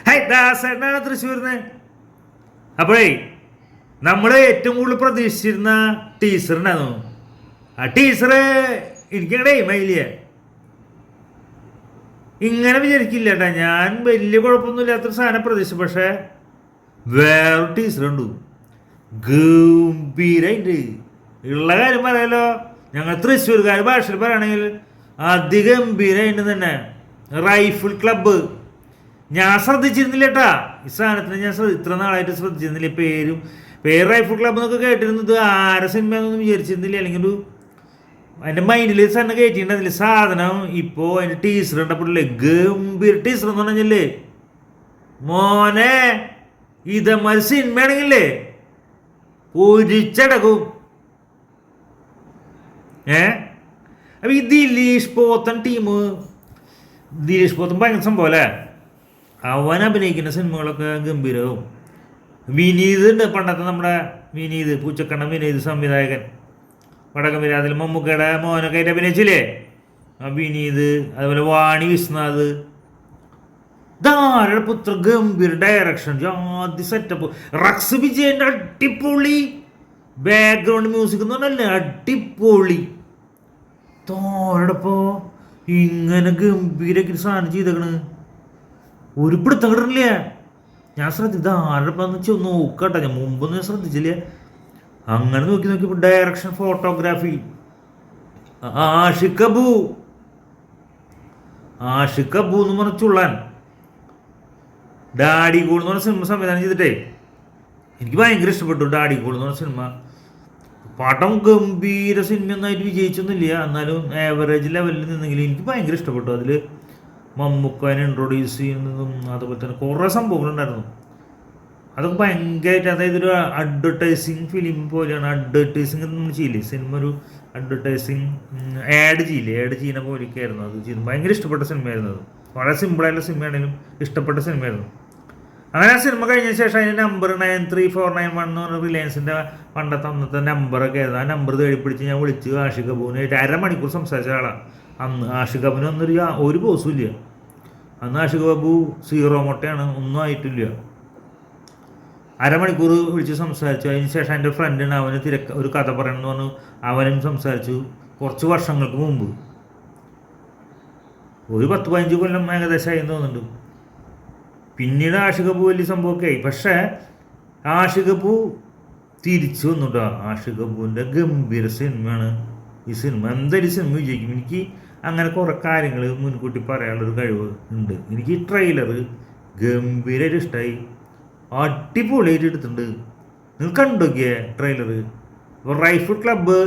High ദാസേട്ടനാണ് തൃശ്ശൂരിന്ന്. അപ്പോഴേ നമ്മൾ ഏറ്റവും കൂടുതൽ പ്രതീക്ഷിച്ചിരുന്ന ടീച്ചറുണ്ടായിരുന്നു. ആ ടീച്ചറ് എനിക്കങ്ങടെ മൈലിയ ഇങ്ങനെ വിചാരിക്കില്ല കേട്ടാ. ഞാൻ വലിയ കുഴപ്പമൊന്നുമില്ലാത്തൊരു സാധനം പ്രതീക്ഷിച്ചു. പക്ഷേ വേറൊരു ടീച്ചറുണ്ട്, ഗംഭീരായിട്ട്. ഉള്ള കാര്യം പറയാലോ, ഞങ്ങൾ തൃശ്ശൂർക്കാർ ഭാഷയിൽ പറയുകയാണെങ്കിൽ അതിഗംഭീരായിട്ട് തന്നെ. റൈഫിൾ ക്ലബ്ബ് ഞാൻ ശ്രദ്ധിച്ചിരുന്നില്ല കേട്ടാ. ഈ സാധനത്തിന് ഞാൻ ഇത്ര നാളായിട്ട് ശ്രദ്ധിച്ചിരുന്നില്ല. പേര് റൈഫിൾ ക്ലബ്ബ് എന്നൊക്കെ കേട്ടിരുന്നത് ആരെ സിനിമയൊന്നും വിചാരിച്ചിരുന്നില്ല. അല്ലെങ്കിൽ ഒരു അതിൻ്റെ മൈൻഡിൽ തന്നെ കയറ്റിയിട്ടുണ്ടതില്ല സാധനം. ഇപ്പോൾ അതിൻ്റെ ടീച്ചർ കണ്ടപ്പോഴല്ലേ, ഗംഭീര ടീച്ചർ എന്ന് പറഞ്ഞല്ലേ മോനെ. ഇതേമാതിരി സിനിമയാണെങ്കിലേ ഒരിച്ചടക്കും. അപ്പം ഈ ദിലീഷ് പോത്തൻ ടീം, ദിലീഷ് പോത്തൻ ഭയങ്കര സംഭവം അല്ലേ. അവൻ അഭിനയിക്കുന്ന സിനിമകളൊക്കെ ഗംഭീരവും. വിനീത് ഉണ്ട്, പണ്ടത്തെ നമ്മുടെ വിനീത്, പൂച്ചക്കണ്ണൻ വിനീത് സംവിധായകൻ, വടക്കം വരെ. അതിൽ മമ്മൂക്കയുടെ മോനൊക്കെ ആയിട്ട് അഭിനയിച്ചില്ലേ ആ വിനീത്. അതുപോലെ വാണി വിശ്വനാഥ്, ധാരാളം പുത്ര, ഗംഭീര ഡയറക്ഷൻ, ആദ്യ സെറ്റപ്പ്. റക്സ് വിജയന്റെ അടിപൊളി ബാക്ക്ഗ്രൗണ്ട് മ്യൂസിക് എന്ന് പറഞ്ഞല്ലേ അടിപൊളി. തോരടപ്പോ ഇങ്ങനെ ഗംഭീരൊക്കെ സാധനം ചെയ്തേക്കണ്. ഒരു പിടുത്തം കിട്ടണില്ല. ഞാൻ ശ്രദ്ധിച്ചു ആരപ്പം നോക്കട്ടെ, ഞാൻ മുമ്പൊന്നും ഞാൻ ശ്രദ്ധിച്ചില്ല. അങ്ങനെ നോക്കിയപ്പോൾ ഡയറക്ഷൻ, ഫോട്ടോഗ്രാഫി, ആഷിഖ് അബു എന്ന് പറഞ്ഞ ചുള്ളൻ. ഡാഡി കൂൾ എന്ന് പറഞ്ഞ സിനിമ സംവിധാനം ചെയ്തിട്ടേ എനിക്ക് ഭയങ്കര ഇഷ്ടപ്പെട്ടു. ഡാഡി കൂൾ എന്ന് പറഞ്ഞ സിനിമ പടം ഗംഭീര സിനിമയൊന്നായിട്ട് വിജയിച്ചൊന്നുമില്ല, എന്നാലും ആവറേജ് ലെവലിൽ നിന്നെങ്കിലും എനിക്ക് ഭയങ്കര ഇഷ്ടപ്പെട്ടു. അതിൽ മമ്മൂക്കനെ ഇൻട്രൊഡ്യൂസ് ചെയ്യുന്നതും അതുപോലെ തന്നെ കുറേ സംഭവങ്ങളുണ്ടായിരുന്നു. അതൊക്കെ ഭയങ്കരമായിട്ട്, അതായത് ഒരു അഡ്വർടൈസിങ് ഫിലിം പോലെയാണ്. അഡ്വർടൈസിങ് നമ്മൾ ചെയ്യില്ലേ, സിനിമ ഒരു അഡ്വർടൈസിങ് ആഡ് ചെയ്യുന്ന പോലെയൊക്കെ ആയിരുന്നു അത് ചെയ്തു. ഭയങ്കര ഇഷ്ടപ്പെട്ട സിനിമയായിരുന്നു അത്. വളരെ സിമ്പിളായിട്ടുള്ള സിനിമയാണെങ്കിലും ഇഷ്ടപ്പെട്ട സിനിമയായിരുന്നു. അങ്ങനെ ആ സിനിമ കഴിഞ്ഞ ശേഷം അതിൻ്റെ നമ്പർ 93491 എന്ന് പറഞ്ഞ റിലയൻസിൻ്റെ പണ്ടത്തെ അന്നത്തെ നമ്പറൊക്കെ ആയിരുന്നു. ആ നമ്പർ തേടി പിടിച്ച് ഞാൻ വിളിച്ച് ആഷിഖ് കപൂറിനായിട്ട് അരമണിക്കൂർ സംസാരിച്ച ആളാണ് അന്ന്. ആഷിഖ് കപൂറിന് അന്നൊരു ഒരു ബോസും ഇല്ല. അന്ന് ആഷിഖ് കപൂർ സീറോ മൊട്ടയാണ്, ഒന്നും ആയിട്ടില്ല. അരമണിക്കൂർ വിളിച്ച് സംസാരിച്ചു. അതിന് ശേഷം എൻ്റെ ഫ്രണ്ടിന് അവന് ഒരു കഥ പറയണമെന്ന് പറഞ്ഞു. അവനും സംസാരിച്ചു. കുറച്ച് വർഷങ്ങൾക്ക് മുമ്പ്, ഒരു 10-15 കൊല്ലം ഏകദേശമായി തോന്നുന്നുണ്ട്. പിന്നീട് ആഷിഖ് കപൂർ വലിയ സംഭവമൊക്കെ ആയി. പക്ഷേ ആഷിഖ് കപൂർ തിരിച്ചു വന്നുട്ടോ. ആഷിഖ് കപൂറിൻ്റെ ഗംഭീര സിനിമയാണ് ഈ സിനിമ. എന്തായാലും സിനിമ വിജയിക്കും. എനിക്ക് അങ്ങനെ കുറേ കാര്യങ്ങൾ മുൻകൂട്ടി പറയാനുള്ളൊരു കഴിവ് ഉണ്ട്. എനിക്ക് ഈ ട്രെയിലർ ഗംഭീരമായിട്ട് ഇഷ്ടമായി. അടിപൊളിയായിട്ട് എടുത്തിട്ടുണ്ട്. നിങ്ങൾ കണ്ടോക്കിയേ ട്രെയിലർ? അപ്പോൾ റൈഫിൾ ക്ലബ്ബ്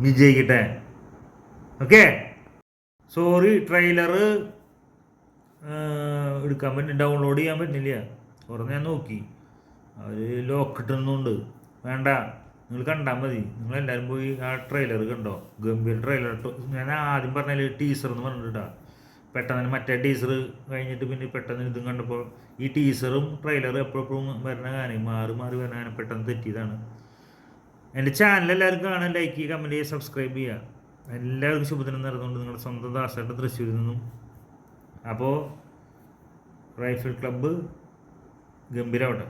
വിജയിക്കട്ടെ. ഓക്കെ, സോറി ട്രെയിലർ എടുക്കാൻ പറ്റില്ല, ഡൗൺലോഡ് ചെയ്യാൻ പറ്റുന്നില്ല. കുറേ ഞാൻ നോക്കി, അവർ ലോക്ക് ഇട്ടുന്നുണ്ട്. വേണ്ട, നിങ്ങൾ കണ്ടാൽ മതി. നിങ്ങളെല്ലാവരും പോയി ആ ട്രെയിലർ കണ്ടോ. ഗംഭീര ട്രെയിലർ. ഞാൻ ആദ്യം പറഞ്ഞാൽ ടീസർ എന്ന് പറഞ്ഞിട്ടാ. പെട്ടെന്ന് മറ്റേ ടീസർ കഴിഞ്ഞിട്ട് പിന്നെ പെട്ടെന്ന് ഇതും കണ്ടപ്പോൾ ഈ ടീസറും ട്രെയിലറും എപ്പോഴും വരുന്ന കാര്യം മാറി വരുന്ന കാര്യം പെട്ടെന്ന് തെറ്റിയതാണ്. എൻ്റെ ചാനൽ എല്ലാവർക്കും കാണാൻ ലൈക്ക് ചെയ്യുക, കമൻറ്റ് ചെയ്യുക, സബ്സ്ക്രൈബ് ചെയ്യുക. എല്ലാവർക്കും ശുഭദിനം നടന്നുകൊണ്ട് നിങ്ങളുടെ സ്വന്തം ദാസേട്ടൻ തൃശ്ശൂരിൽ നിന്നും. അപ്പോൾ റൈഫിൾ ക്ലബ്ബ് ഗംഭീരമാവട്ടെ.